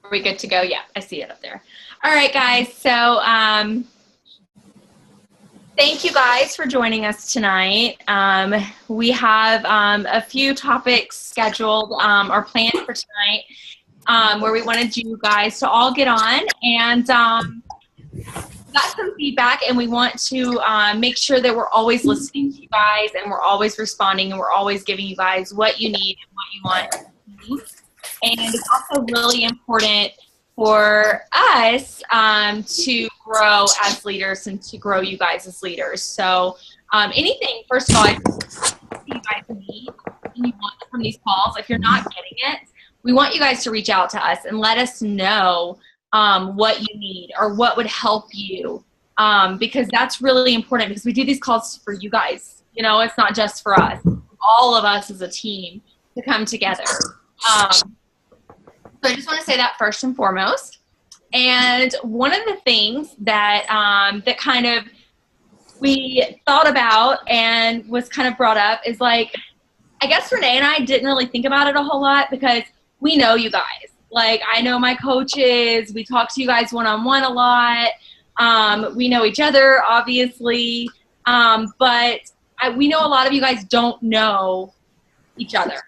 Are we good to go? Yeah, I see it up there. All right, guys. So thank you guys for joining us tonight. We have a few topics scheduled or planned for tonight where we wanted you guys to all get on and got some feedback, and we want to make sure that we're always listening to you guys and we're always responding and we're always giving you guys what you need and what you want. And it's also really important for us to grow as leaders and to grow you guys as leaders. So anything, first of all, you guys need and you want from these calls, if you're not getting it, we want you guys to reach out to us and let us know what you need or what would help you, because that's really important, because we do these calls for you guys. You know, it's not just for us. All of us as a team to come together. So I just want to say that first and foremost. And one of the things that that kind of we thought about and was kind of brought up is, like, I guess Renee and I didn't really think about it a whole lot because we know you guys. Like, I know my coaches. We talk to you guys one-on-one a lot. We know each other, obviously. But we know a lot of you guys don't know each other.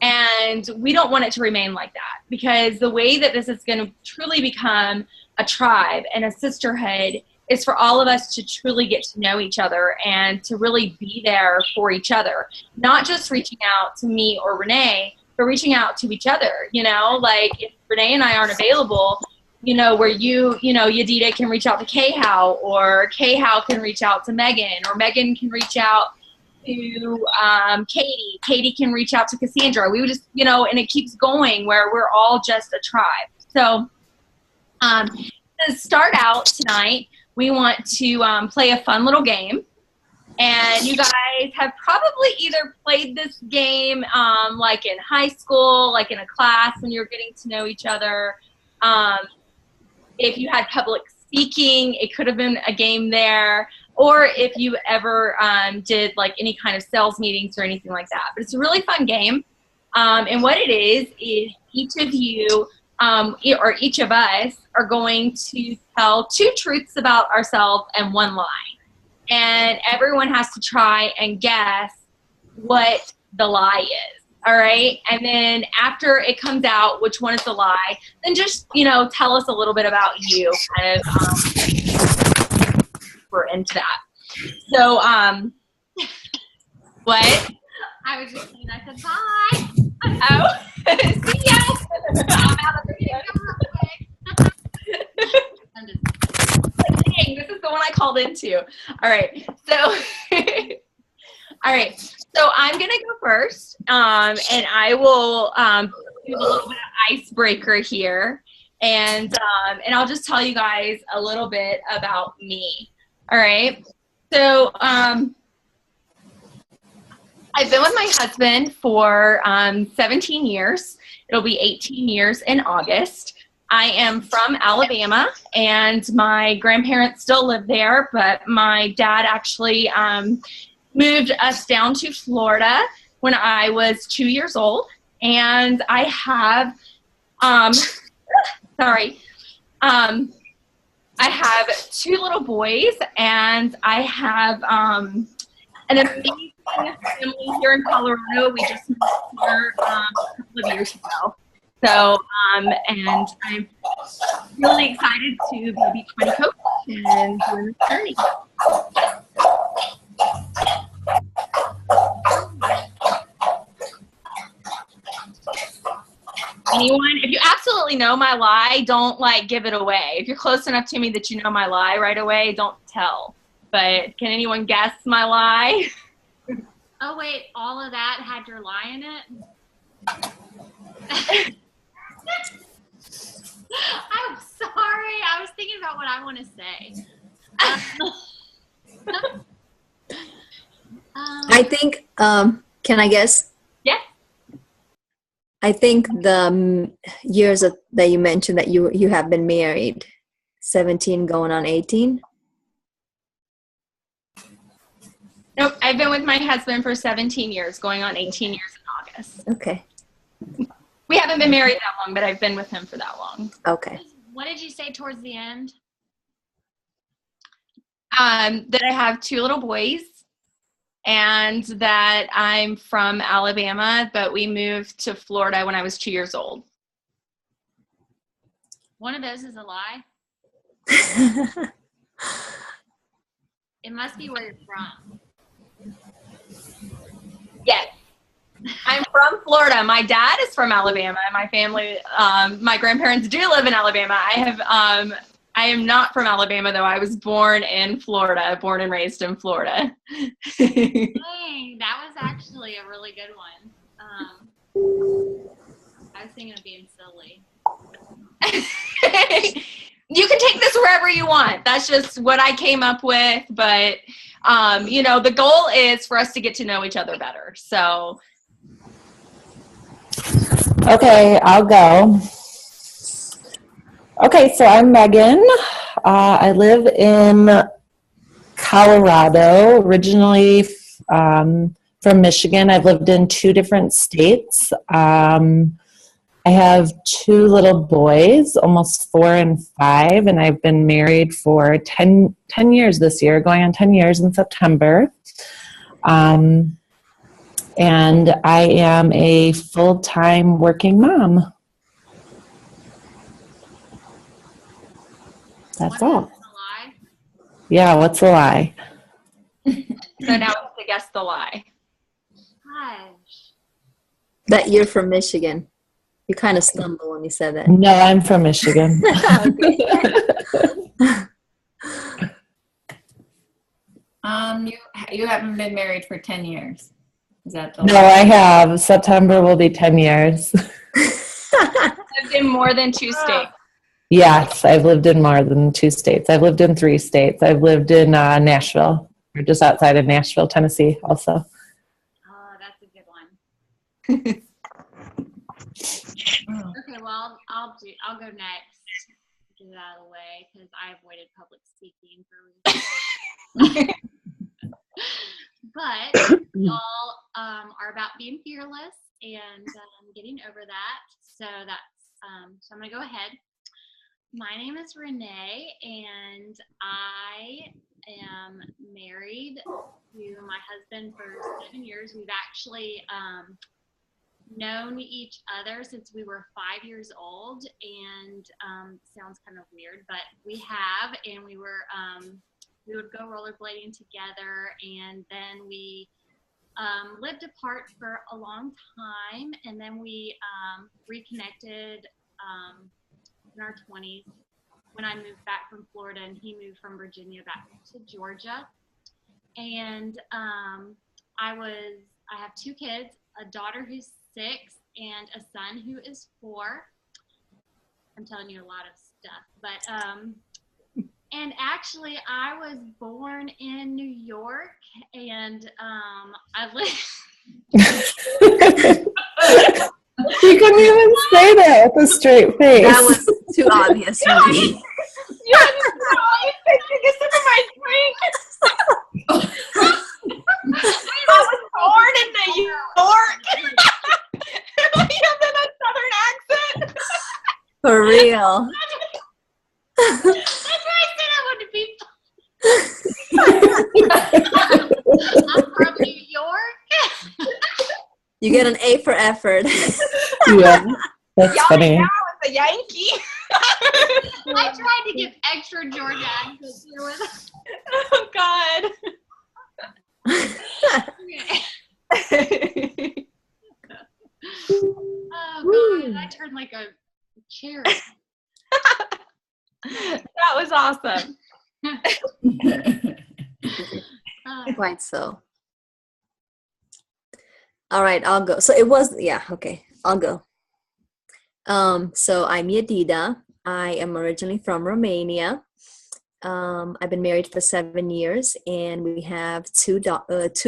And we don't want it to remain like that, because the way that this is going to truly become a tribe and a sisterhood is for all of us to truly get to know each other and to really be there for each other. Not just reaching out to me or Renee, but reaching out to each other. You know, like, if Renee and I aren't available, you know, where Yadida can reach out to K-How, or K-How can reach out to Megan, or Megan can reach out to Katie. Katie can reach out to Cassandra. We would just, you know, and it keeps going where we're all just a tribe. So to start out tonight, we want to play a fun little game. And you guys have probably either played this game like in high school, like in a class when you're getting to know each other. If you had public speaking, it could have been a game there. Or if you ever did like any kind of sales meetings or anything like that. But it's a really fun game. And what it is each of you or each of us are going to tell 2 truths about ourselves and 1 lie. And everyone has to try and guess what the lie is. All right. And then after it comes out which one is the lie, then just, you know, tell us a little bit about you. Kind of we're into that. So what? I was just saying, I said bye. Oh, see ya. I'm out of the video. Dang, this is the one I called into. All right. So, all right. So I'm going to go first, and I will do a little bit of icebreaker here, and I'll just tell you guys a little bit about me. All right. So I've been with my husband for 17 years. It'll be 18 years in August. I am from Alabama, and my grandparents still live there, but my dad actually moved us down to Florida when I was 2 years old. And I have, I have 2 little boys, and I have an amazing family here in Colorado. We just moved here a couple of years ago. So, and I'm really excited to be a beach bunny coach and doing this journey. Anyone, if you absolutely know my lie, don't like give it away. If you're close enough to me that you know my lie right away, don't tell. But can anyone guess my lie? Oh wait, all of that had your lie in it? I'm sorry. I was thinking about what I want to say. I think, can I guess? Yeah. I think the years that you mentioned that you have been married, 17 going on 18. Nope, I've been with my husband for 17 years, going on 18 years in Yes. Okay. We haven't been married that long, but I've been with him for that long. Okay. What did you say towards the end? That I have 2 little boys and that I'm from Alabama, but we moved to Florida when I was 2 years old. One of those is a lie. It must be where you're from. Yes. I'm from Florida. My dad is from Alabama. My family, my grandparents do live in Alabama. I am not from Alabama, though. I was born in Florida, born and raised in Florida. Dang, that was actually a really good one. I was thinking of being silly. You can take this wherever you want. That's just what I came up with. But, the goal is for us to get to know each other better. So. Okay, I'll go. Okay, so I'm Megan. I live in Colorado, originally from Michigan. I've lived in 2 different states. I have 2 little boys, almost 4 and 5, and I've been married for 10 years this year, going on 10 years in September. And I am a full-time working mom. That's all. One is a lie. Yeah, what's a lie? So now we have to guess the lie. Gosh. That you're from Michigan. You kind of stumbled when you said that. No, I'm from Michigan. You haven't been married for 10 years. Is that the No, I have. September will be 10 years. I've been more than 2 states. Yes, I've lived in more than 2 states. I've lived in 3 states. I've lived in Nashville, or just outside of Nashville, Tennessee also. Oh, that's a good one. Okay, well, I'll go next. Get it out of the way because I avoided public speaking for reasons. But y'all are about being fearless and getting over that. So so I'm gonna go ahead. My name is Renee, and I am married to my husband for 7 years. We've actually known each other since we were 5 years old, and sounds kind of weird, but we have, and we would go rollerblading together, and then we lived apart for a long time, and then we reconnected in our 20s when I moved back from Florida, and he moved from Virginia back to Georgia. And I have 2 kids, a daughter who's 6 and a son who is 4. I'm telling you a lot of stuff, but and actually I was born in New York, and I live. You couldn't even say that with a straight face. That was too obvious for me. Yeah, I get some of my drink. I was born in New York. You have that southern accent. For real. That's why I said I wanted to be. I'm from New York. You get an A for effort. Yeah, that's funny. I was a Yankee. I tried to give extra Georgia accents here with. Oh God. Oh God, I turned like a cherry. That was awesome. Quite so. All right, I'll go. So it was, yeah, okay, I'll go. So I'm Yadida. I am originally from Romania. I've been married for 7 years, and we have 2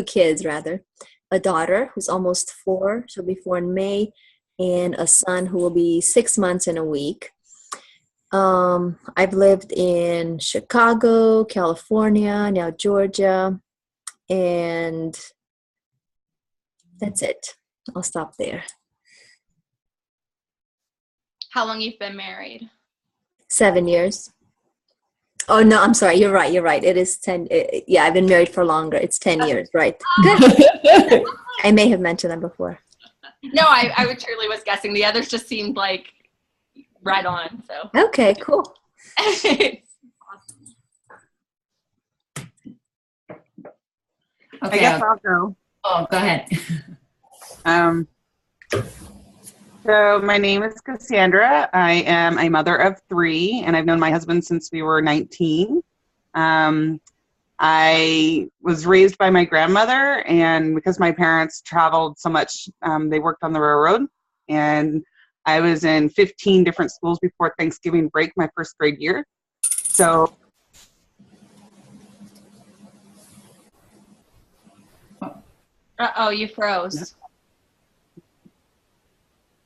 kids, rather. A daughter who's almost 4, she'll be 4 in May, and a son who will be 6 months in a week. I've lived in Chicago, California, now Georgia, and that's it. I'll stop there. How long you've been married? 7 years. Oh, no, I'm sorry. You're right. It is 10. Yeah, I've been married for longer. It's 10 years, right? Good. I may have mentioned that before. No, I truly was guessing. The others just seemed like right on. So Okay, cool. I Okay. guess I'll go. Oh, go ahead. So my name is Cassandra. I am a mother of 3, and I've known my husband since we were 19. I was raised by my grandmother, and because my parents traveled so much, they worked on the railroad, and I was in 15 different schools before Thanksgiving break my first grade year. So Uh-oh, you froze.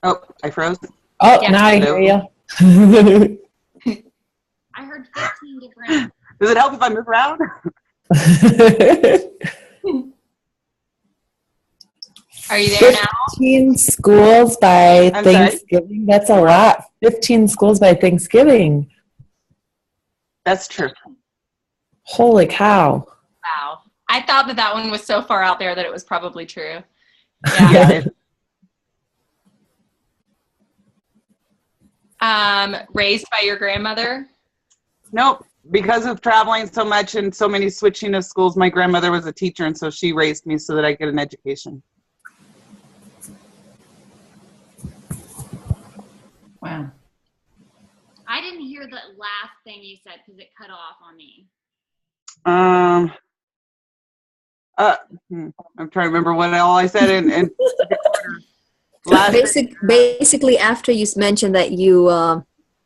oh, I froze. Oh, Yeah. now I hear you. I heard 15 different. Does it help if I move around? Are you there now? 15 schools by I'm sorry? Thanksgiving. That's a lot. 15 schools by Thanksgiving. That's true. Holy cow. Wow. I thought that one was so far out there that it was probably true. Yeah. Raised by your grandmother? Nope. Because of traveling so much and so many switching of schools, my grandmother was a teacher, and so she raised me so that I get an education. Wow. I didn't hear the last thing you said because it cut off on me. I'm trying to remember what all I said. And last Basically, after you mentioned that you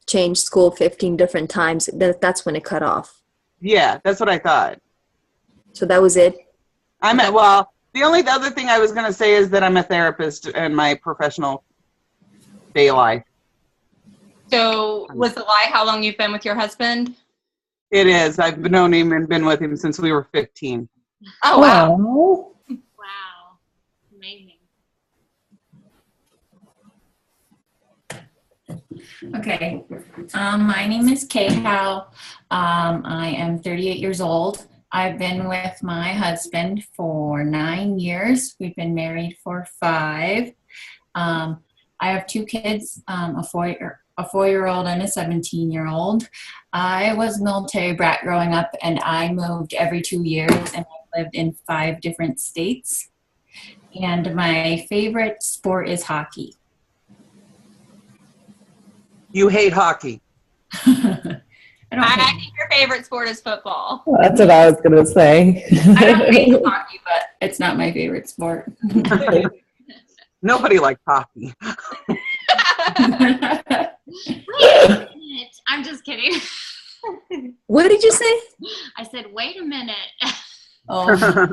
changed school 15 different times, that's when it cut off. yeah, that's what I thought. So that was it? Well, the other thing I was going to say is that I'm a therapist in my professional day life. So was the lie how long you've been with your husband? It is. I've known him and been with him since we were 15. Oh, wow. Oh. Wow. Amazing. Okay. My name is Kay Howe. I am 38 years old. I've been with my husband for 9 years. We've been married for 5. I have 2 kids, a 4-year-old and a 17-year-old. I was a military brat growing up, and I moved every 2 years, and I lived in 5 different states. And my favorite sport is hockey. You hate hockey. I think your favorite sport is football. That's what I was going to say. I don't hate hockey, but it's not my favorite sport. Nobody likes hockey. Wait a minute. I'm just kidding. What did you say? I said, wait a minute. Oh,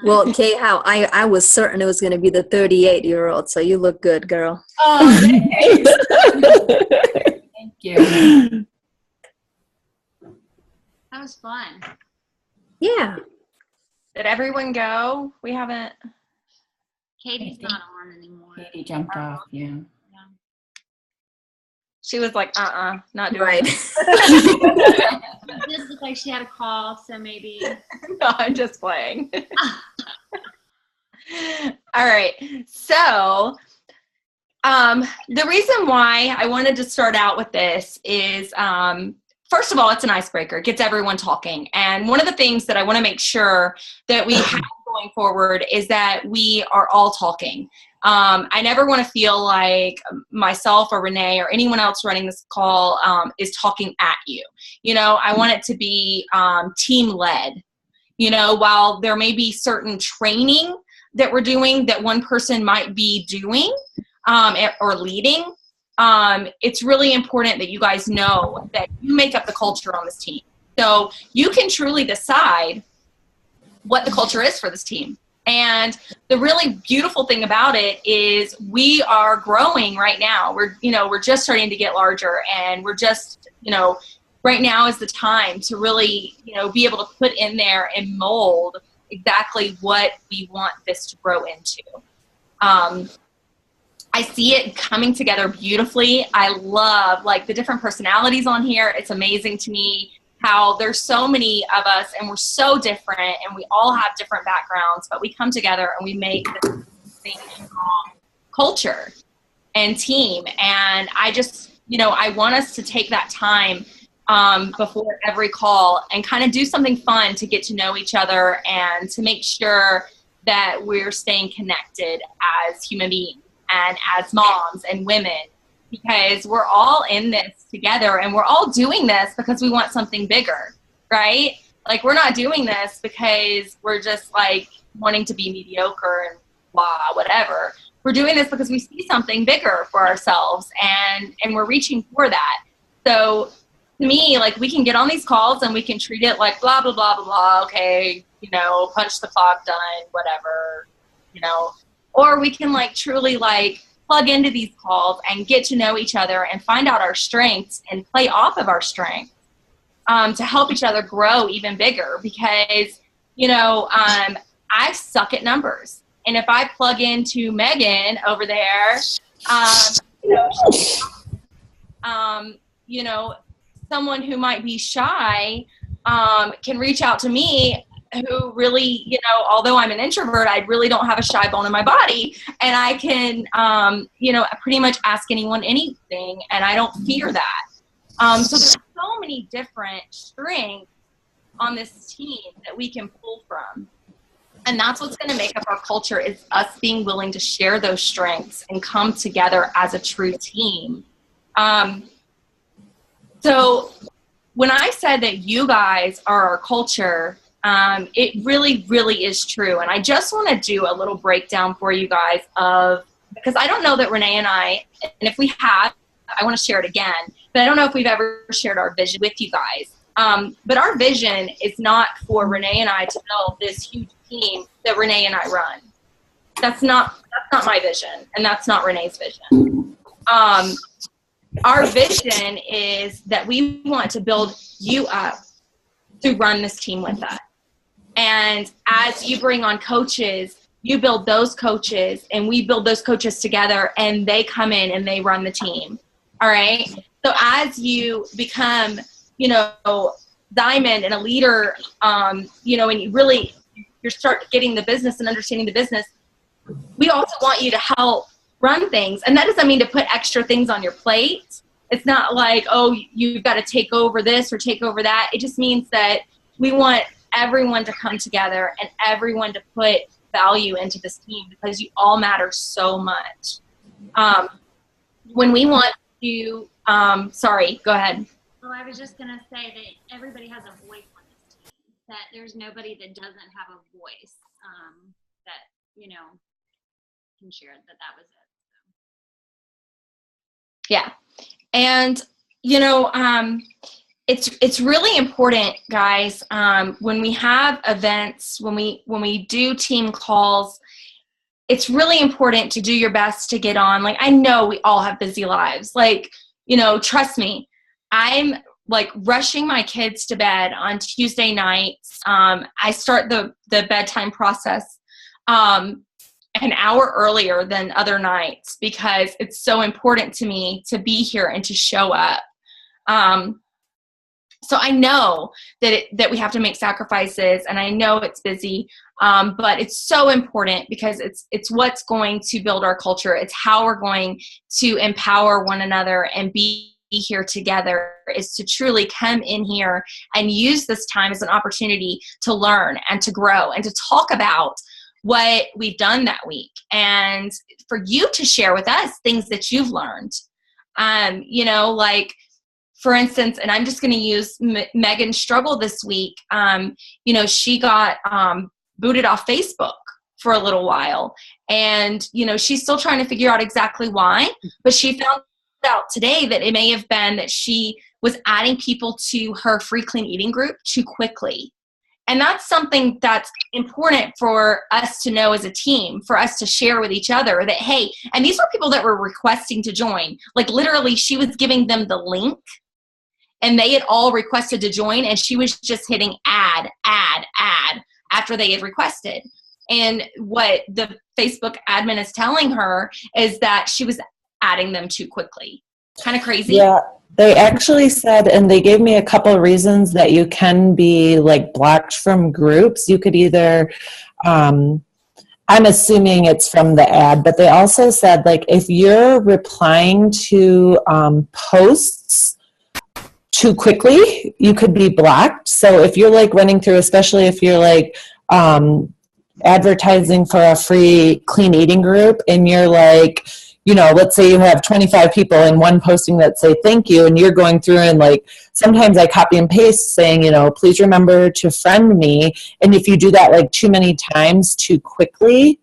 Well, Kay, how I was certain it was going to be the 38-year-old, so you look good, girl. oh thanks. Thank you. That was fun. Yeah. Did everyone go? We haven't. Katie's not on anymore. Katie jumped off, yeah. She was like, not doing Right. it. It did look like she had a call, so maybe. No, I'm just playing. All right. So, the reason why I wanted to start out with this is, first of all, it's an icebreaker. It gets everyone talking. And one of the things that I want to make sure that we have going forward is that we are all talking. I never want to feel like myself or Renee or anyone else running this call is talking at you. You know, I want it to be team-led. You know, while there may be certain training that we're doing that one person might be doing or leading, it's really important that you guys know that you make up the culture on this team. So you can truly decide what the culture is for this team. And the really beautiful thing about it is we are growing right now. We're just starting to get larger, and we're just, right now is the time to really, be able to put in there and mold exactly what we want this to grow into. I see it coming together beautifully. I love like the different personalities on here. It's amazing to me how there's so many of us and we're so different and we all have different backgrounds, but we come together and we make this thing strong culture and team. And I just, I want us to take that time before every call and kind of do something fun to get to know each other and to make sure that we're staying connected as human beings and as moms and women, because we're all in this together and we're all doing this because we want something bigger, right? Like we're not doing this because we're just like wanting to be mediocre and blah, whatever. We're doing this because we see something bigger for ourselves and we're reaching for that. So to me, like we can get on these calls and we can treat it like blah, blah, blah, blah, blah. Okay, punch the clock, done, whatever, or we can like truly like plug into these calls and get to know each other and find out our strengths and play off of our strengths to help each other grow even bigger. Because, I suck at numbers. And if I plug into Megan over there, someone who might be shy can reach out to me, who really, although I'm an introvert, I really don't have a shy bone in my body. And I can, pretty much ask anyone anything, and I don't fear that. So there's so many different strengths on this team that we can pull from. And that's what's going to make up our culture, is us being willing to share those strengths and come together as a true team. So when I said that you guys are our culture, it really, really is true. And I just want to do a little breakdown for you guys because I don't know that Renee and I, and if we have, I want to share it again, but I don't know if we've ever shared our vision with you guys. But our vision is not for Renee and I to build this huge team that Renee and I run. That's not my vision, and that's not Renee's vision. Our vision is that we want to build you up to run this team with us. And as you bring on coaches, you build those coaches, and we build those coaches together, and they come in and they run the team. All right? So as you become, diamond and a leader, and you start getting the business and understanding the business, we also want you to help run things. And that doesn't mean to put extra things on your plate. It's not like, oh, you've got to take over this or take over that. It just means that we want everyone to come together and everyone to put value into this team, because you all matter so much. When we want to, sorry, go ahead. Well, I was just going to say that everybody has a voice on this team, that there's nobody that doesn't have a voice that, can share that was it. Yeah. And, it's really important, guys, when we have events, when we do team calls, it's really important to do your best to get on. Like, I know we all have busy lives. Like, trust me, I'm like rushing my kids to bed on Tuesday nights. I start the bedtime process an hour earlier than other nights, because it's so important to me to be here and to show up. So I know that we have to make sacrifices, and I know it's busy, but it's so important, because it's what's going to build our culture. It's how we're going to empower one another and be here together, is to truly come in here and use this time as an opportunity to learn and to grow and to talk about what we've done that week, and for you to share with us things that you've learned. Like, for instance, and I'm just going to use Megan's struggle this week. She got booted off Facebook for a little while, and she's still trying to figure out exactly why, but she found out today that it may have been that she was adding people to her free clean eating group too quickly. And that's something that's important for us to know as a team, for us to share with each other that, hey, and these were people that were requesting to join. Like, literally, she was giving them the link, and they had all requested to join, and she was just hitting add after they had requested. And what the Facebook admin is telling her is that she was adding them too quickly. Kind of crazy. Yeah, they actually said, and they gave me a couple of reasons that you can be like blocked from groups. You could either, I'm assuming it's from the ad, but they also said like if you're replying to posts too quickly, you could be blocked. So if you're like running through, especially if you're like advertising for a free clean eating group and you're like, you know, let's say you have 25 people in one posting that say thank you, and you're going through and like sometimes I copy and paste saying, you know, please remember to friend me. And if you do that like too many times too quickly,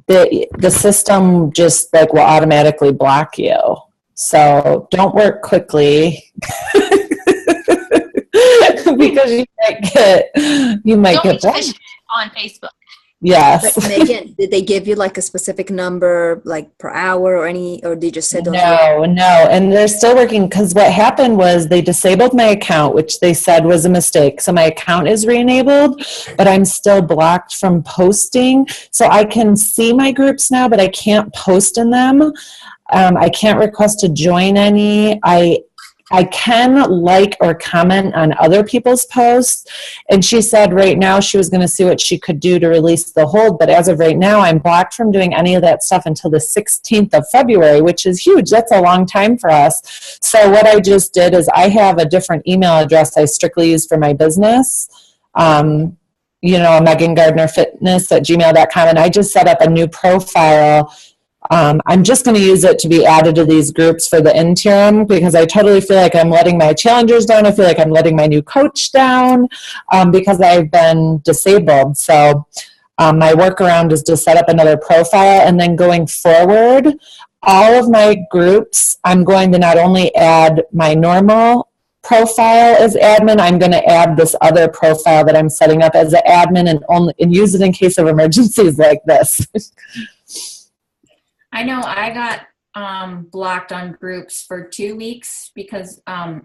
the system just like will automatically block you. So don't work quickly because you might Don't get be blocked efficient on Facebook. Yes. But Megan, did they give you like a specific number, like per hour or any, or they just said those? No, and they're still working because what happened was they disabled my account, which they said was a mistake. So my account is re-enabled, but I'm still blocked from posting. So I can see my groups now, but I can't post in them. I can't request to join any. I can like or comment on other people's posts. And she said right now she was going to see what she could do to release the hold. But as of right now, I'm blocked from doing any of that stuff until the 16th of February, which is huge. That's a long time for us. So what I just did is I have a different email address I strictly use for my business. You know, Megan Gardner Fitness at gmail.com. And I just set up a new profile. I'm just going to use it to be added to these groups for the interim because I totally feel like I'm letting my challengers down. I feel like I'm letting my new coach down because I've been disabled. So my workaround is to set up another profile, and then going forward, all of my groups, I'm going to not only add my normal profile as admin, I'm going to add this other profile that I'm setting up as an admin and use it in case of emergencies like this. I know I got blocked on groups for 2 weeks because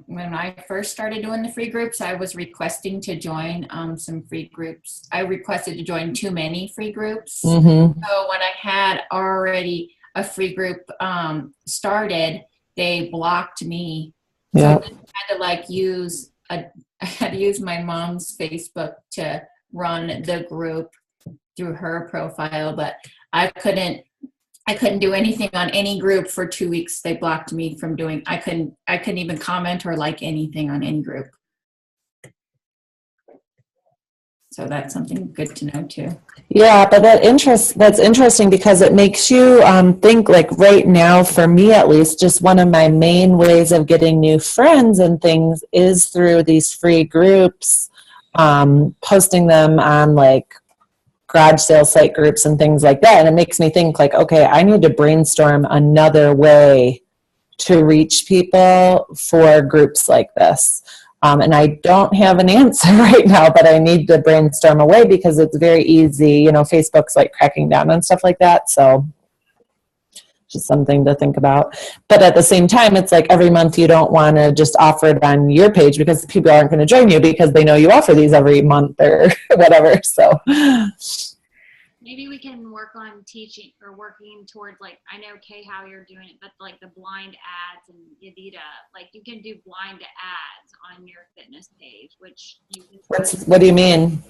when I first started doing the free groups, I was requesting to join some free groups. I requested to join too many free groups. Mm-hmm. So when I had already a free group started, they blocked me. Yeah. So I had to like I had to use my mom's Facebook to run the group through her profile, but I couldn't do anything on any group for 2 weeks. They blocked me from doing, I couldn't even comment or like anything on any group. So that's something good to know too. Yeah, but that's interesting because it makes you think like right now, for me at least, just one of my main ways of getting new friends and things is through these free groups, posting them on like garage sale site groups and things like that. And it makes me think like, okay, I need to brainstorm another way to reach people for groups like this. And I don't have an answer right now, but I need to brainstorm a way because it's very easy. You know, Facebook's like cracking down on stuff like that. So just something to think about. But at the same time, it's like every month you don't want to just offer it on your page because people aren't going to join you because they know you offer these every month or whatever. So maybe we can work on teaching or working towards, like, I know Kay how you're doing it, but like the blind ads and Yadita, like you can do blind ads on your fitness page, which you can. what do you mean?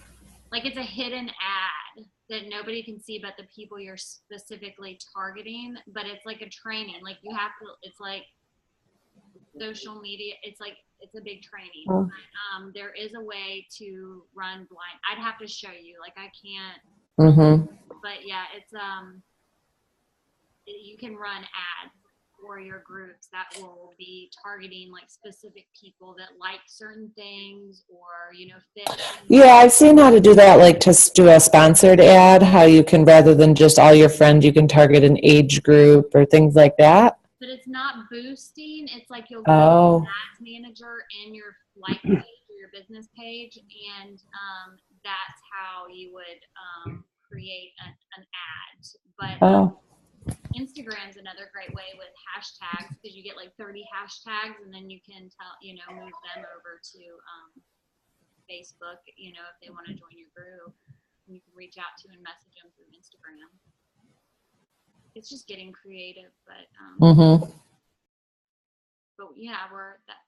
Like it's a hidden ad that nobody can see but the people you're specifically targeting, but it's like a training. Like you have to, it's like social media, it's a big training. Oh. There is a way to run blind. I'd have to show you, like I can't. Mm-hmm. But yeah, it's you can run ads for your groups that will be targeting like specific people that like certain things or, you know, fit. Yeah, I've seen how to do that, like to do a sponsored ad, how you can, rather than just all your friends, you can target an age group or things like that. But it's not boosting. It's like you'll go to ads manager in your like page or your business page, and that's how you would create an ad. But Instagram's another great way with hashtags because you get like 30 hashtags, and then you can move them over to Facebook, you know, if they want to join your group. you can reach out to and message them through Instagram. It's just getting creative, but but yeah,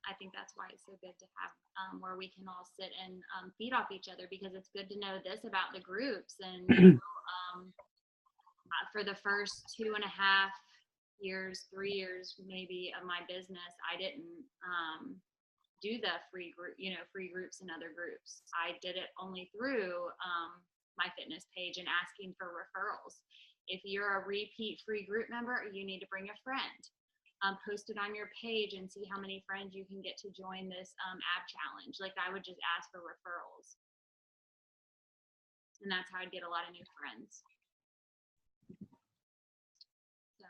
I think that's why it's so good to have where we can all sit and feed off each other, because it's good to know this about the groups. And for the first 2.5 years, 3 years maybe of my business, I didn't do the free groups and other groups. I did it only through my fitness page and asking for referrals. If you're a repeat free group member, you need to bring a friend. Post it on your page and see how many friends you can get to join this ab challenge. Like, I would just ask for referrals. And that's how I'd get a lot of new friends. So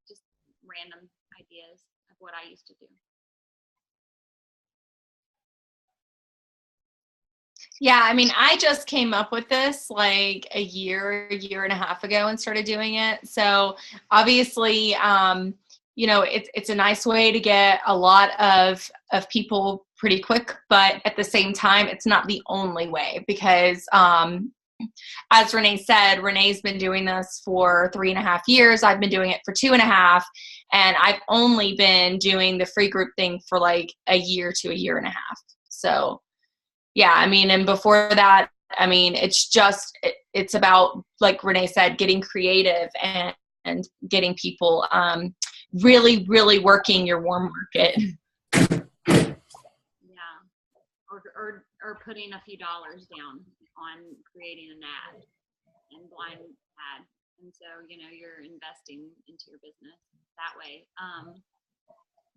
just random ideas of what I used to do. Yeah, I mean, I just came up with this like a year and a half ago and started doing it. So obviously, it's a nice way to get a lot of people pretty quick, but at the same time, it's not the only way, because as Renee said, Renee's been doing this for 3.5 years. I've been doing it for 2.5, and I've only been doing the free group thing for like a year to a year and a half. So yeah, I mean, and before that, I mean, it's about, like Renee said, getting creative and getting people really, really working your warm market. Yeah, or putting a few dollars down on creating an ad and blind ad, and so you're investing into your business that way.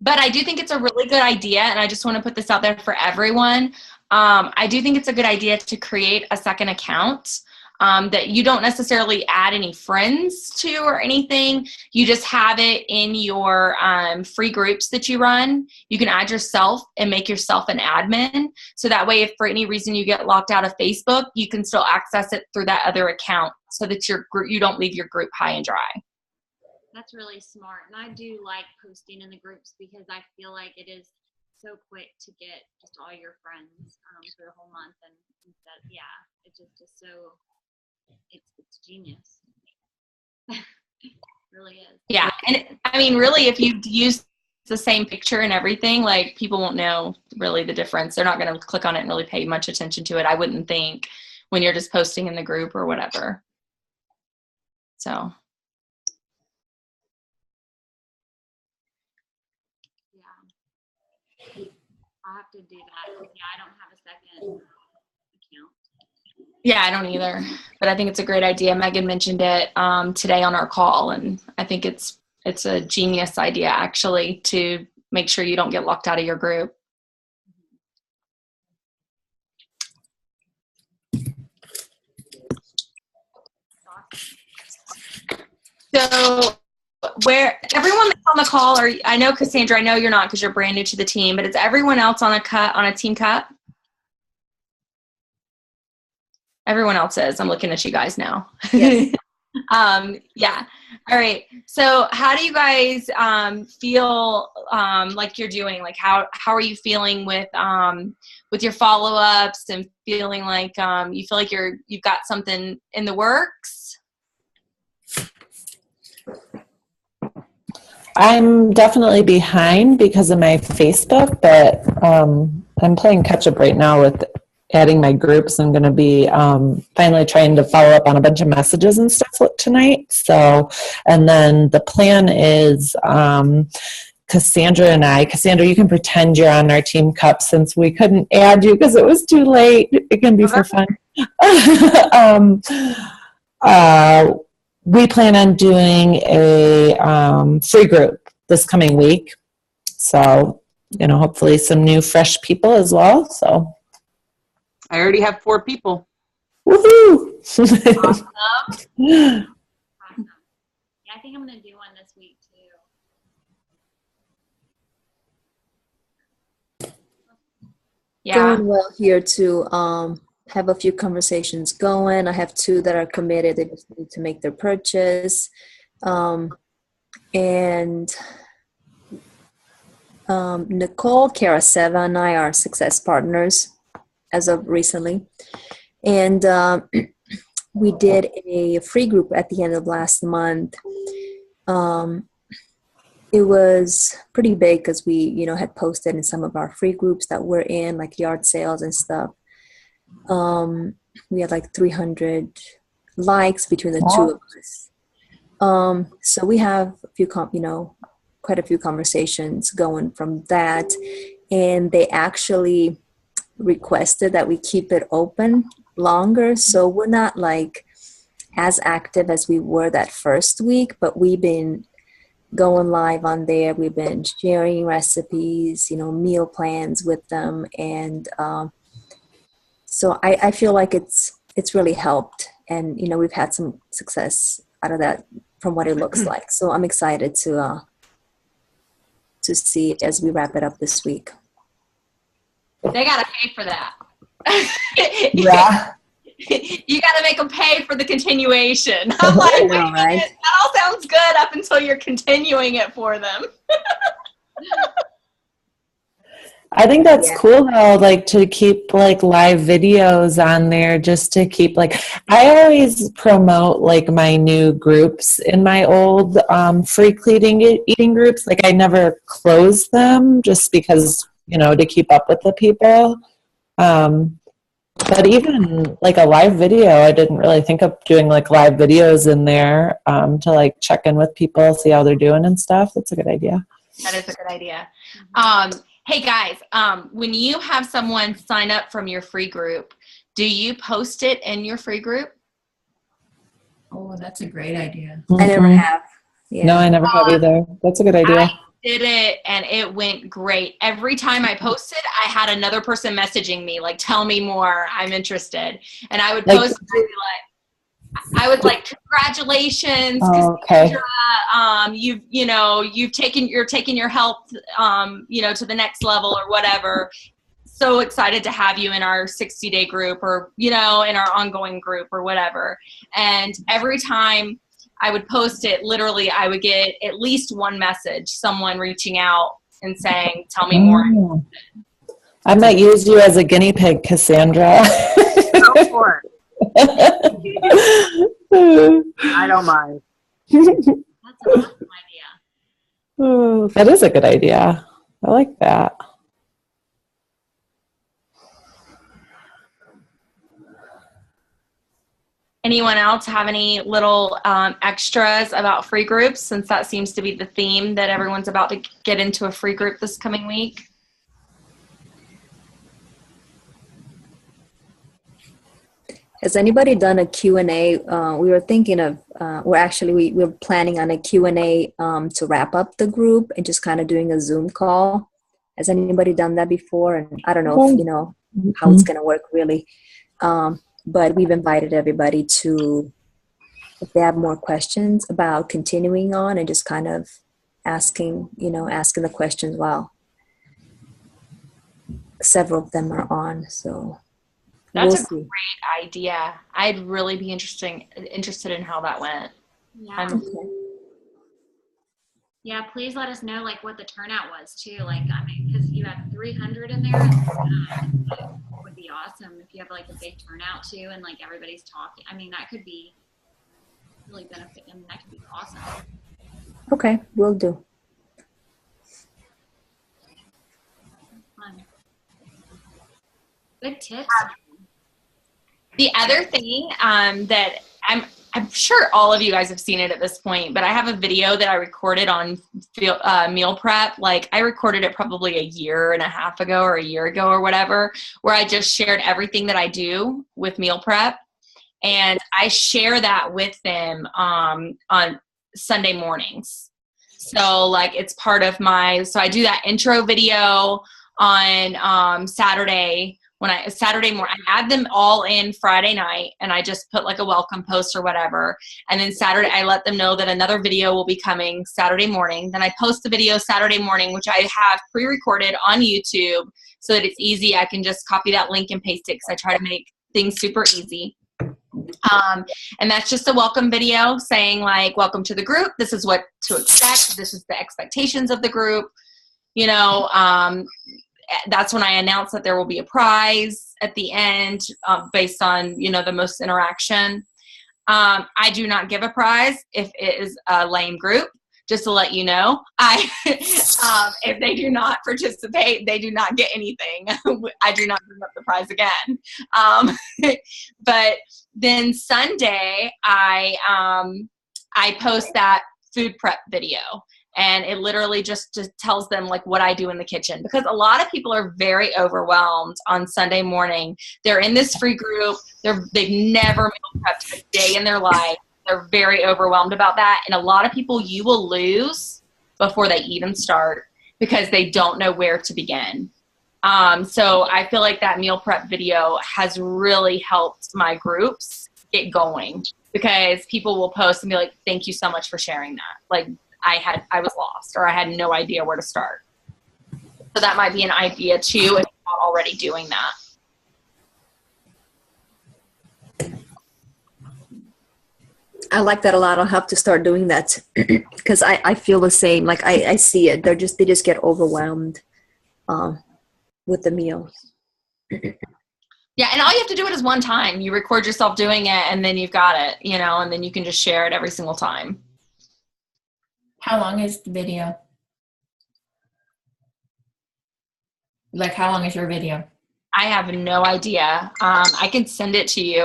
But I do think it's a really good idea, and I just want to put this out there for everyone. I do think it's a good idea to create a second account that you don't necessarily add any friends to or anything. You just have it in your free groups that you run. You can add yourself and make yourself an admin. So that way, if for any reason you get locked out of Facebook, you can still access it through that other account, so that you don't leave your group high and dry. That's really smart. And I do like posting in the groups, because I feel like it is so quick to get just all your friends for the whole month. And that, yeah, it's just so, it's genius. It really is. Yeah. And I mean, really, if you use the same picture and everything, like, people won't know really the difference. They're not going to click on it and really pay much attention to it, I wouldn't think, when you're just posting in the group or whatever. So. I'll have to do that. Yeah, I don't have a second account. Yeah, I don't either, but I think it's a great idea. Megan mentioned it today on our call, and I think it's a genius idea, actually, to make sure you don't get locked out of your group. So, where everyone that's on the call, or I know Cassandra, I know you're not because you're brand new to the team, but is everyone else on a team cut? Everyone else is. I'm looking at you guys now. Yes. Yeah. All right. So how do you guys feel like you're doing? Like, how are you feeling with your follow-ups, and feeling like you feel like you've got something in the works? I'm definitely behind because of my Facebook, but I'm playing catch up right now with adding my groups. I'm going to be finally trying to follow up on a bunch of messages and stuff tonight. So, and then the plan is Cassandra and Cassandra, you can pretend you're on our team cup since we couldn't add you because it was too late. It can be for fun. We plan on doing a free group this coming week. So, hopefully some new, fresh people as well. So, I already have 4 people. Woohoo! Awesome. Yeah, I think I'm going to do one this week too. Yeah. Going well here to have a few conversations going. I have 2 that are committed. They just need to make their purchase. And Nicole, Karaseva, and I are success partners as of recently. And we did a free group at the end of last month. It was pretty big because we, had posted in some of our free groups that we're in, like yard sales and stuff. We had like 300 likes between the two of us. So we have a few, quite a few conversations going from that. And they actually requested that we keep it open longer. So we're not like as active as we were that first week, but we've been going live on there. We've been sharing recipes, meal plans with them. And so I feel like it's really helped. And, we've had some success out of that from what it looks like. So I'm excited to see it as we wrap it up this week. They got to pay for that. Yeah. You got to make them pay for the continuation. I'm like, wait a minute, Right? that all sounds good up until you're continuing it for them. I think that's cool though, like to keep like live videos on there just to keep I always promote like my new groups in my old free eating groups. Like I never close them just because, to keep up with the people. But even like a live video, I didn't really think of doing like live videos in there to like check in with people, see how they're doing and stuff. That's a good idea. That is a good idea. Hey guys, when you have someone sign up from your free group, do you post it in your free group? Oh, that's a great idea. I never have. Yeah. No, I never have either. That's a good idea. I did it and it went great. Every time I posted, I had another person messaging me like, tell me more, I'm interested. And I would post and I'd be like, I was like, congratulations, Cassandra. You're taking your health, to the next level or whatever. So excited to have you in our 60-day group or, in our ongoing group or whatever. And every time I would post it, literally, I would get at least one message, someone reaching out and saying, tell me more. I might use you as a guinea pig, Cassandra. Go for it. I don't mind. That's an awesome idea. Oh, that is a good idea. I like that. Anyone else have any little extras about free groups, since that seems to be the theme that everyone's about to get into a free group this coming week? Has anybody done a Q&A? We were thinking of, we're planning on a Q&A to wrap up the group and just kind of doing a Zoom call. Has anybody done that before? And I don't know if, how it's going to work really. But we've invited everybody to, if they have more questions about continuing on and just kind of asking the questions while several of them are on. So that's a great idea. I'd really be interested in how that went. Yeah. Yeah, please let us know like what the turnout was too. Like, because you have 300 in there, that would be awesome if you have like a big turnout too, and like everybody's talking. That could be really benefit. That could be awesome. Okay, will do. Fun. Good tips. The other thing that I'm sure all of you guys have seen it at this point, but I have a video that I recorded on meal prep. Like I recorded it probably a year and a half ago or a year ago or whatever, where I just shared everything that I do with meal prep. And I share that with them on Sunday mornings. So like it's part of so I do that intro video on Saturday morning. I add them all in Friday night and I just put like a welcome post or whatever. And then Saturday, I let them know that another video will be coming Saturday morning. Then I post the video Saturday morning, which I have pre-recorded on YouTube so that it's easy. I can just copy that link and paste it because I try to make things super easy. And that's just a welcome video saying like, welcome to the group. This is what to expect. This is the expectations of the group. That's when I announce that there will be a prize at the end based on, the most interaction. I do not give a prize if it is a lame group. Just to let you know, if they do not participate, they do not get anything. I do not give up the prize again. But then Sunday, I post that food prep video, and it literally just tells them like what I do in the kitchen, because a lot of people are very overwhelmed on Sunday morning. They're in this free group. They've never meal prepped a day in their life. They're very overwhelmed about that. And a lot of people you will lose before they even start because they don't know where to begin. So I feel like that meal prep video has really helped my groups get going, because people will post and be like, thank you so much for sharing that. Like I was lost, or I had no idea where to start. So that might be an idea too, if you're not already doing that. I like that a lot. I'll have to start doing that because I feel the same. Like I see it. They just get overwhelmed with the meal. Yeah, and all you have to do it is one time. You record yourself doing it, and then you've got it, and then you can just share it every single time. How long is the video? Like, how long is your video? I have no idea. I can send it to you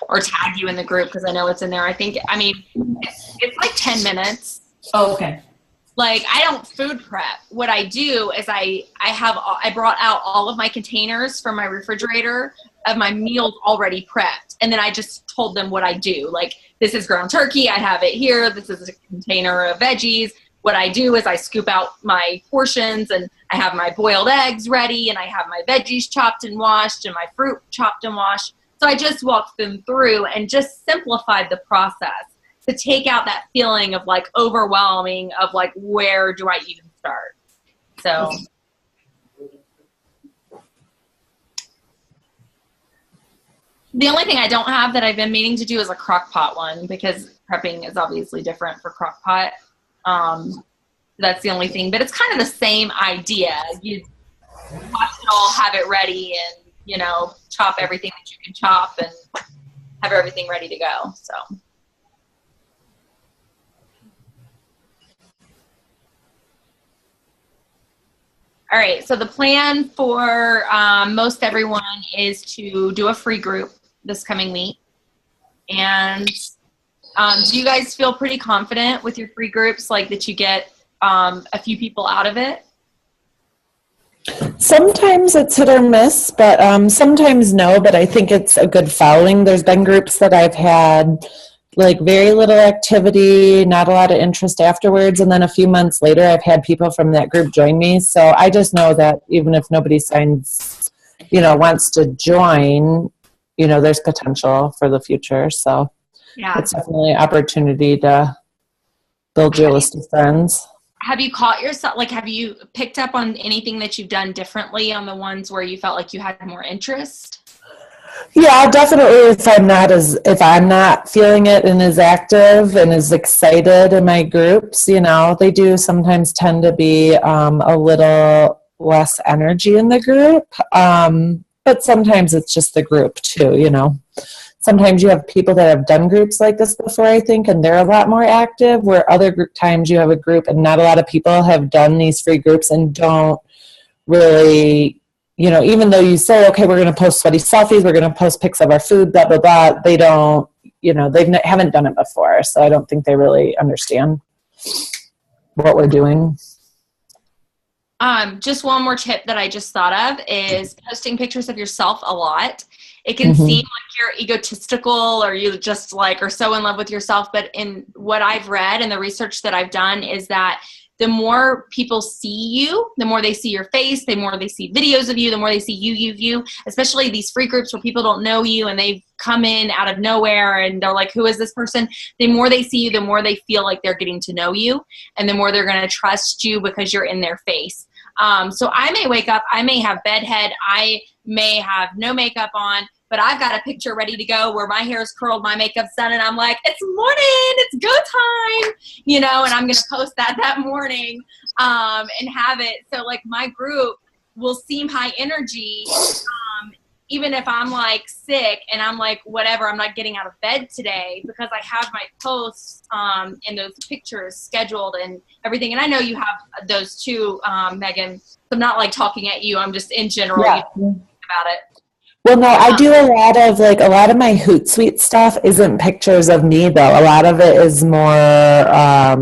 or tag you in the group, because I know it's in there. It's like 10 minutes. Oh, okay. Like, I don't food prep. What I do is I brought out all of my containers from my refrigerator of my meals already prepped. And then I just told them what I do. Like, this is ground turkey. I have it here. This is a container of veggies. What I do is I scoop out my portions, and I have my boiled eggs ready, and I have my veggies chopped and washed, and my fruit chopped and washed. So I just walked them through and just simplified the process to take out that feeling of like overwhelming of like, where do I even start? So. The only thing I don't have that I've been meaning to do is a crock pot one, because prepping is obviously different for crock pot. That's the only thing, but it's kind of the same idea. You wash it all, have it ready, and chop everything that you can chop, and have everything ready to go. So. All right, so the plan for most everyone is to do a free group this coming week. And do you guys feel pretty confident with your free groups, like that you get a few people out of it? Sometimes it's hit or miss, but sometimes no, but I think it's a good following. There's been groups that I've had like very little activity, not a lot of interest afterwards, and then a few months later I've had people from that group join me. So I just know that even if nobody signs, wants to join, there's potential for the future. So yeah, it's definitely an opportunity to build your list of friends. Have you caught yourself, like, have you picked up on anything that you've done differently on the ones where you felt like you had more interest? Yeah, definitely. If I'm not feeling it and as active and as excited in my groups, they do sometimes tend to be a little less energy in the group. But sometimes it's just the group too, Sometimes you have people that have done groups like this before, I think, and they're a lot more active, where other times you have a group and not a lot of people have done these free groups and don't really, even though you say, okay, we're going to post sweaty selfies, we're going to post pics of our food, blah, blah, blah, they don't, haven't done it before. So I don't think they really understand what we're doing. Just one more tip that I just thought of is posting pictures of yourself a lot. It can seem like you're egotistical, or you just are so in love with yourself. But in what I've read and the research that I've done is that the more people see you, the more they see your face, the more they see videos of you, the more they see you, especially these free groups where people don't know you and they've come in out of nowhere and they're like, who is this person? The more they see you, the more they feel like they're getting to know you, and the more they're going to trust you because you're in their face. So I may wake up, I may have bedhead, I may have no makeup on, but I've got a picture ready to go where my hair is curled, my makeup's done, and I'm like, it's morning, it's go time, and I'm going to post that morning and have it. So my group will seem high energy even if I'm like sick and I'm like, whatever, I'm not getting out of bed today, because I have my posts and those pictures scheduled and everything. And I know you have those too, Megan. So I'm not like talking at you. I'm just in general Yeah. about it. Well, no, I do a lot of my Hootsuite stuff isn't pictures of me though. A lot of it is more, I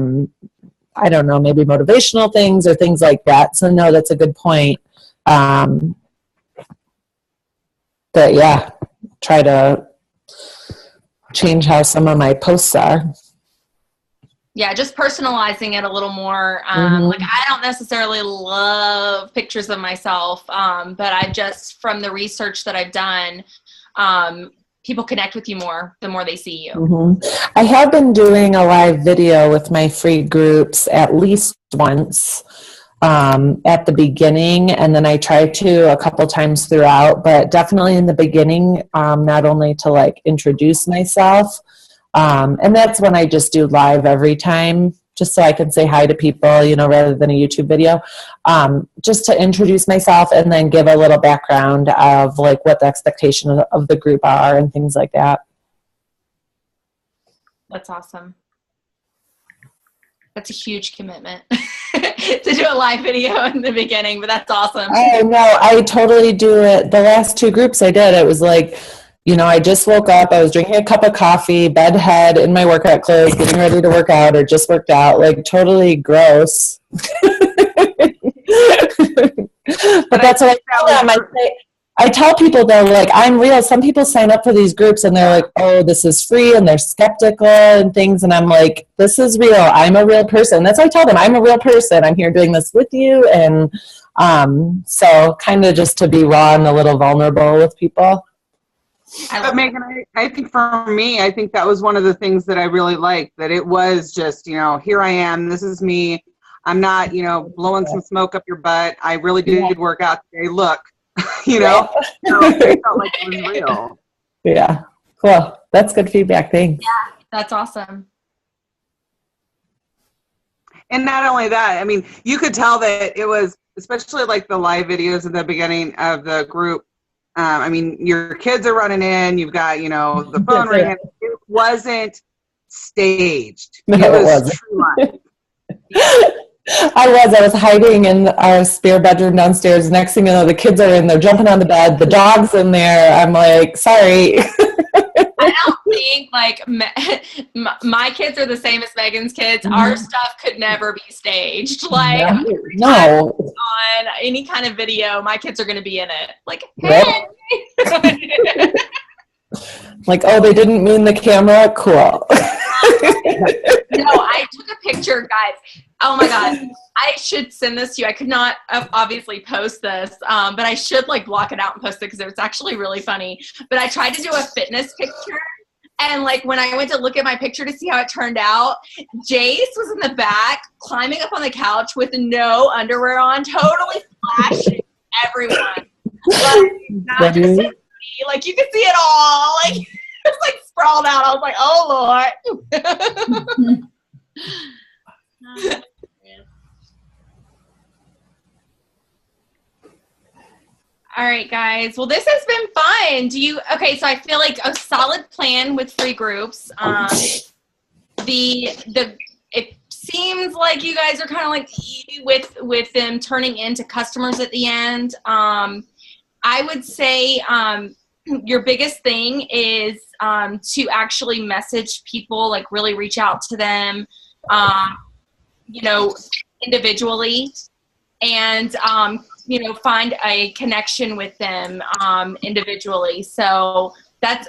don't know, maybe motivational things or things like that. So no, that's a good point. But yeah, try to change how some of my posts are. Yeah, just personalizing it a little more. Like, I don't necessarily love pictures of myself, but I just, from the research that I've done, people connect with you more the more they see you. I have been doing a live video with my free groups at least once at the beginning, and then I try to a couple times throughout, but definitely in the beginning, not only to like introduce myself, and that's when I just do live every time, just so I can say hi to people, you know, rather than a YouTube video, just to introduce myself and then give a little background of like what the expectations of the group are and things like that. That's awesome. That's a huge commitment to do a live video in the beginning, but that's awesome. Oh, no, I totally do it. The last 2 groups I did, it was like, you know, I just woke up, I was drinking a cup of coffee, bed head, in my workout clothes, getting ready to work out or just worked out, like totally gross. But that's what I tell them. I tell people though, like, I'm real. Some people sign up for these groups and they're like, oh, this is free, and they're skeptical and things. And I'm like, this is real. I'm a real person. That's what I tell them. I'm a real person. I'm here doing this with you. And so kind of just to be raw and a little vulnerable with people. But Megan, I think for me, I think that was one of the things that I really liked, that it was just, you know, here I am. This is me. I'm not, you know, blowing some smoke up your butt. I really did work out today. Look. You know, so I felt like it was real. Yeah, cool. That's good feedback. Thanks. Yeah, that's awesome. And not only that, I mean, you could tell that it was, especially like the live videos at the beginning of the group. I mean, your kids are running in. You've got, you know, the phone ringing. It wasn't staged. No, it was true life. I was hiding in our spare bedroom downstairs. Next thing you know, the kids are in there jumping on the bed. The dog's in there. I'm like, sorry. I don't think like my kids are the same as Megan's kids. Our stuff could never be staged. Like no. On any kind of video, my kids are going to be in it. Like, hey. Like, oh, they didn't mean the camera? Cool. No, I took a picture, guys. Oh my God. I should send this to you. I could not obviously post this, but I should like block it out and post it because it's actually really funny. But I tried to do a fitness picture, and like when I went to look at my picture to see how it turned out, Jace was in the back climbing up on the couch with no underwear on, totally flashing everyone. Like, not just me. Like you could see it all. Like it's like sprawled out. I was like, oh Lord. All right, guys. Well, this has been fun. Okay, so I feel like a solid plan with free groups. It seems like you guys are kind of like with them turning into customers at the end. I would say your biggest thing is to actually message people, like really reach out to them, you know, individually, and you know, find a connection with them individually. So that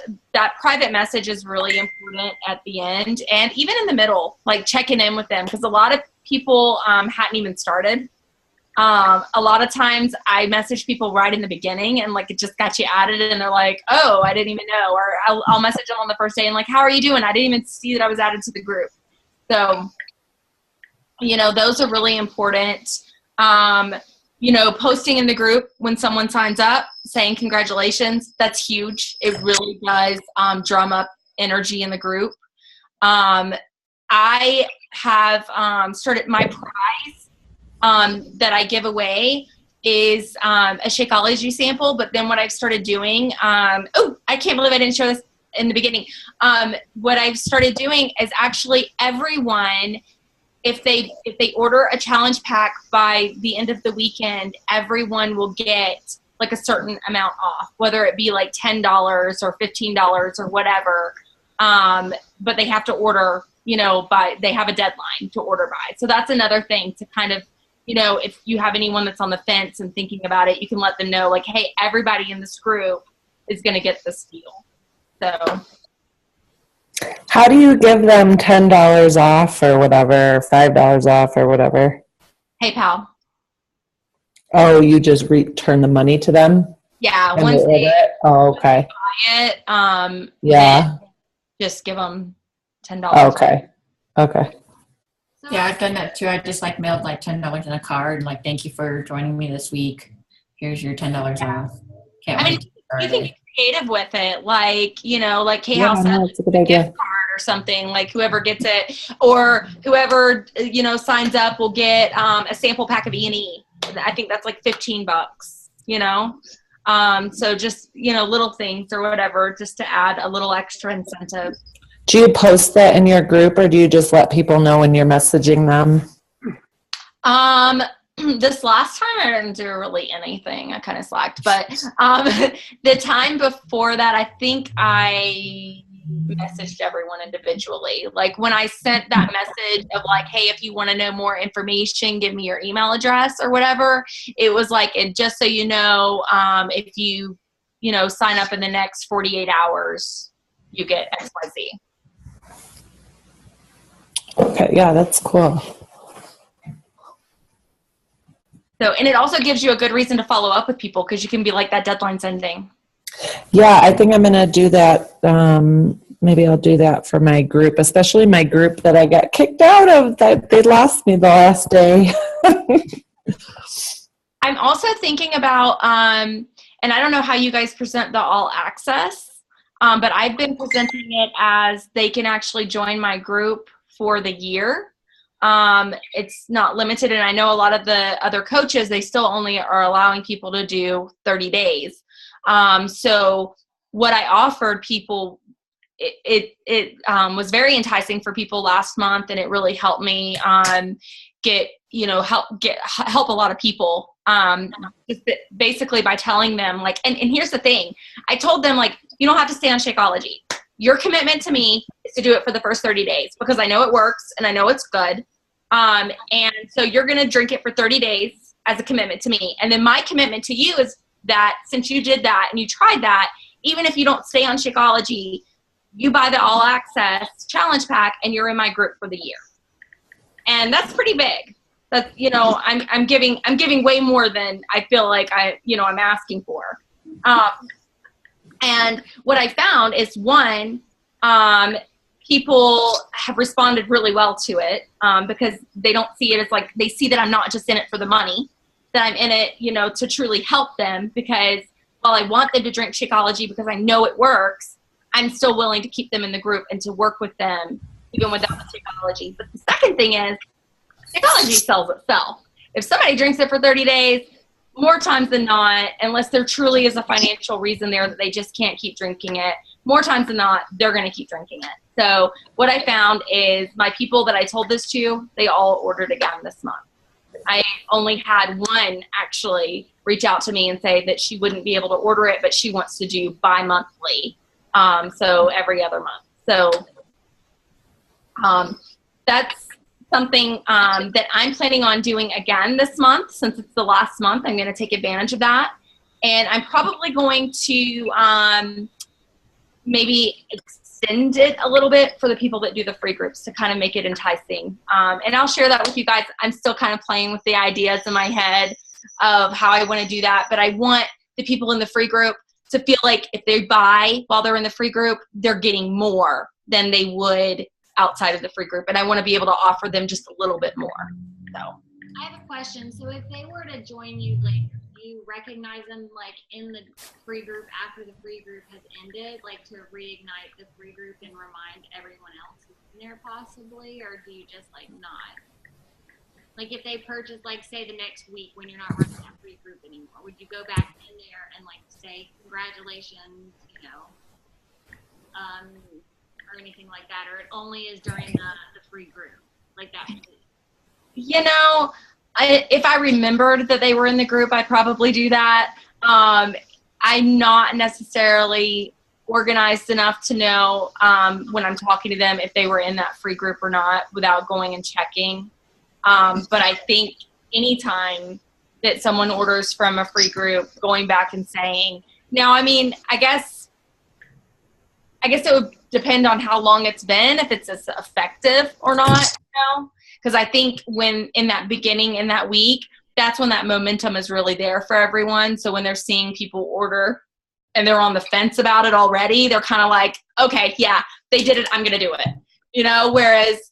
private message is really important at the end, and even in the middle, like checking in with them, because a lot of people hadn't even started. A lot of times I message people right in the beginning and like it just got you added and they're like, oh, I didn't even know. Or I'll message them on the first day and like, how are you doing? I didn't even see that I was added to the group. So, you know, those are really important. You know, posting in the group when someone signs up, saying congratulations, that's huge. It really does drum up energy in the group. I have started my prize that I give away is a Shakeology sample. But then what I've started doing, I can't believe I didn't show this in the beginning. What I've started doing is actually everyone, if they order a challenge pack by the end of the weekend, everyone will get like a certain amount off, whether it be like $10 or $15 or whatever. But they have to order, they have a deadline to order by. So that's another thing to kind of, if you have anyone that's on the fence and thinking about it, you can let them know, like, hey, everybody in this group is going to get this deal. So how do you give them $10 off or whatever, $5 off or whatever? PayPal. Oh, you just return the money to them? Yeah, and once they order it? Oh, okay. buy it, Yeah. just give them $10. Okay. Yeah, I've done that too. I just like mailed like $10 in a card, like, thank you for joining me this week. Here's your $10 off. Can't I mean, wait to get you can started. get creative with it, like like K Yeah, House said, no, it's a good idea. gift card or something. Like whoever gets it, or whoever signs up will get a sample pack of E&E. I think that's like $15. So just little things or whatever, just to add a little extra incentive. Do you post that in your group, or do you just let people know when you're messaging them? This last time I didn't do really anything. I kind of slacked, but the time before that, I think I messaged everyone individually. Like when I sent that message of like, hey, if you want to know more information, give me your email address or whatever. It was like, and just so you know, if you sign up in the next 48 hours, you get XYZ. Okay, yeah, that's cool. So, and it also gives you a good reason to follow up with people, because you can be like, that deadline's ending. Yeah, I think I'm going to do that. Maybe I'll do that for my group, especially my group that I got kicked out of. That they lost me the last day. I'm also thinking about, and I don't know how you guys present the all access, but I've been presenting it as they can actually join my group for the year. It's not limited, and I know a lot of the other coaches, they still only are allowing people to do 30 days. So what I offered people, it was very enticing for people last month, and it really helped me help a lot of people. Just basically by telling them, like, and here's the thing, I told them, like, you don't have to stay on Shakeology. Your commitment to me is to do it for the first 30 days because I know it works and I know it's good. And so you're going to drink it for 30 days as a commitment to me. And then my commitment to you is that since you did that and you tried that, even if you don't stay on Shakeology, you buy the all access challenge pack and you're in my group for the year. And that's pretty big. That's, I'm giving way more than I feel like I'm asking for. And what I found is, one, people have responded really well to it, because they don't see it as like, they see that I'm not just in it for the money, that I'm in it, to truly help them, because while I want them to drink Shakeology because I know it works, I'm still willing to keep them in the group and to work with them even without the Shakeology. But the second thing is, Shakeology sells itself. If somebody drinks it for 30 days, more times than not, unless there truly is a financial reason there that they just can't keep drinking it, more times than not, they're going to keep drinking it. So what I found is my people that I told this to, they all ordered again this month. I only had one actually reach out to me and say that she wouldn't be able to order it, but she wants to do bi-monthly, so every other month. So that's something that I'm planning on doing again this month. Since it's the last month, I'm going to take advantage of that. And I'm probably going to maybe extend it a little bit for the people that do the free groups to kind of make it enticing. And I'll share that with you guys. I'm still kind of playing with the ideas in my head of how I want to do that. But I want the people in the free group to feel like if they buy while they're in the free group, they're getting more than they would outside of the free group. And I want to be able to offer them just a little bit more. So I have a question. So if they were to join you later, do you recognize them like in the free group after the free group has ended, like to reignite the free group and remind everyone else who's in there possibly, or do you just like not? Like if they purchase, like say the next week when you're not running that free group anymore, would you go back in there and like say congratulations, or anything like that, or it only is during the free group, like that? If I remembered that they were in the group, I'd probably do that. I'm not necessarily organized enough to know when I'm talking to them if they were in that free group or not without going and checking. But I think anytime that someone orders from a free group, going back and saying, now, I mean, I guess it would depend on how long it's been, if it's as effective or not, because I think when in that beginning, in that week, that's when that momentum is really there for everyone. So when they're seeing people order and they're on the fence about it already, they're kind of like, okay, yeah, they did it, I'm going to do it, whereas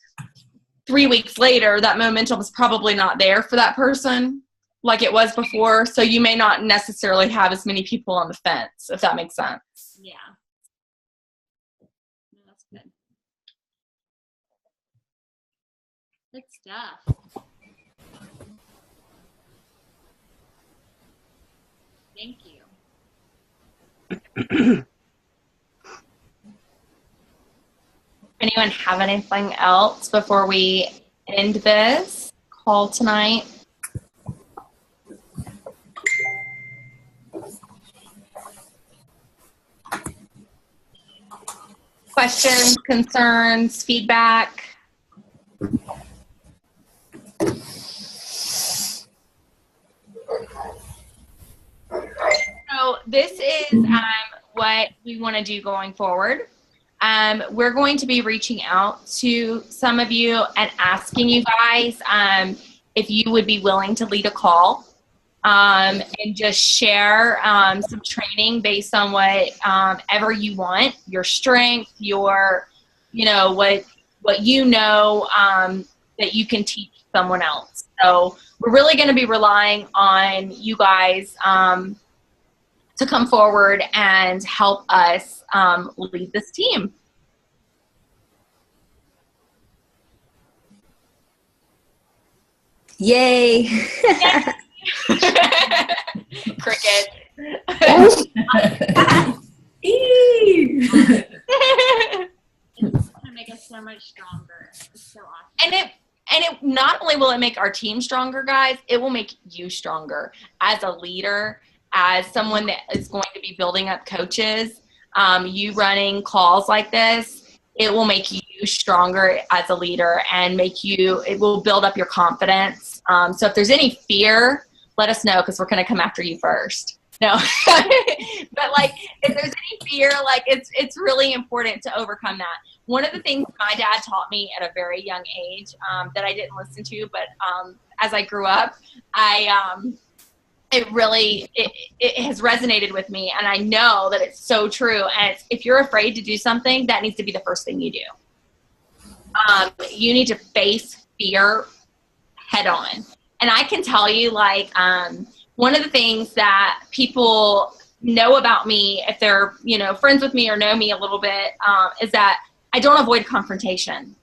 3 weeks later, that momentum is probably not there for that person like it was before. So you may not necessarily have as many people on the fence, if that makes sense. Yeah. No, that's good. Good stuff. Thank you. Anyone have anything else before we end this call tonight? Questions, concerns, feedback? So this is what we want to do going forward. We're going to be reaching out to some of you and asking you guys if you would be willing to lead a call and just share some training based on whatever you want, your strength, your, what that you can teach someone else. So we're really going to be relying on you guys to come forward and help us lead this team. Yay! Cricket. It's gonna make us so much stronger. It's so awesome. And it not only will it make our team stronger, guys, it will make you stronger as a leader, as someone that is going to be building up coaches. You running calls like this, it will make you stronger as a leader and it will build up your confidence. So if there's any fear, let us know, because we're going to come after you first. No, but like if there's any fear, like it's really important to overcome that. One of the things my dad taught me at a very young age that I didn't listen to, but as I grew up, it has resonated with me, and I know that it's so true. And if you're afraid to do something, that needs to be the first thing you do. You need to face fear head on. And I can tell you, like, one of the things that people know about me, if they're, friends with me or know me a little bit, is that I don't avoid confrontation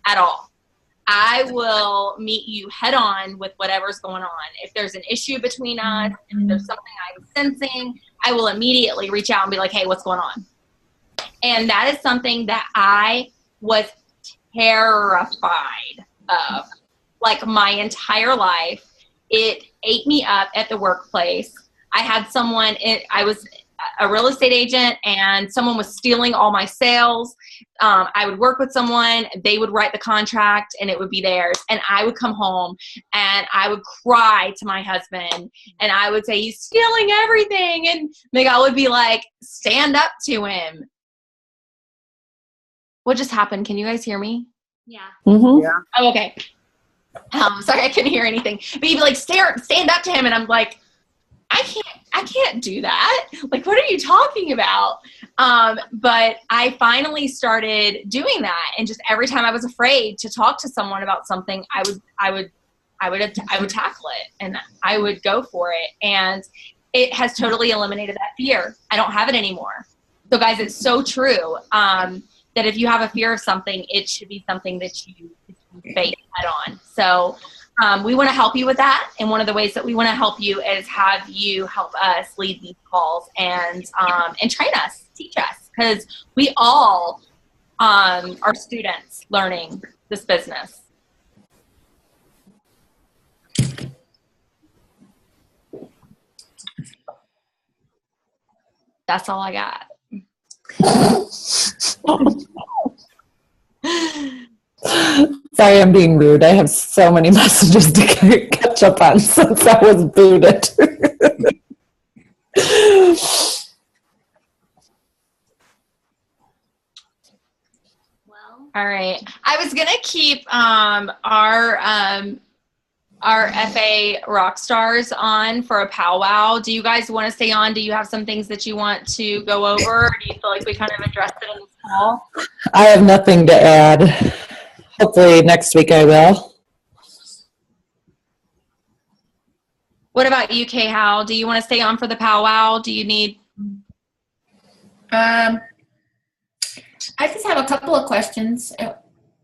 at all. I will meet you head on with whatever's going on. If there's an issue between us, if there's something I'm sensing, I will immediately reach out and be like, hey, what's going on? And that is something that I was terrified of, like, my entire life. It ate me up at the workplace. I had I was a real estate agent, and someone was stealing all my sales. I would work with someone, they would write the contract, and it would be theirs. And I would come home and I would cry to my husband, and I would say, he's stealing everything. And Miguel would be like, stand up to him. What just happened? Can you guys hear me? Yeah. Mm-hmm. Yeah. Oh, okay. Sorry, I couldn't hear anything. But he'd be like, stand up to him. And I'm like, I can't do that. Like, what are you talking about? But I finally started doing that. And just every time I was afraid to talk to someone about something, I would tackle it, and I would go for it. And it has totally eliminated that fear. I don't have it anymore. So guys, it's so true. That if you have a fear of something, it should be something that you face head on. So we want to help you with that. And one of the ways that we want to help you is have you help us lead these calls and train us, teach us, because we all are students learning this business. That's all I got. Sorry, I'm being rude. I have so many messages to catch up on since I was booted. Well, All right. I was gonna keep our FA rock stars on for a powwow. Do you guys want to stay on? Do you have some things that you want to go over? Or do you feel like we kind of addressed it in this call? I have nothing to add. Hopefully next week I will. What about you, Kay Hal? Do you want to stay on for the powwow? Do you need? I just have a couple of questions.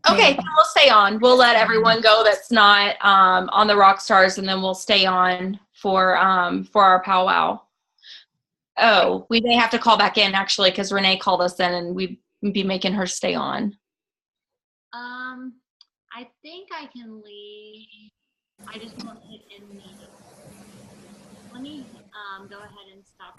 Okay, then we'll stay on. We'll let everyone go that's not on the rock stars, and then we'll stay on for our powwow. Oh, we may have to call back in actually because Renee called us in, and we'd be making her stay on. I think I can leave. I just won't hit end meeting. Let me go ahead and stop.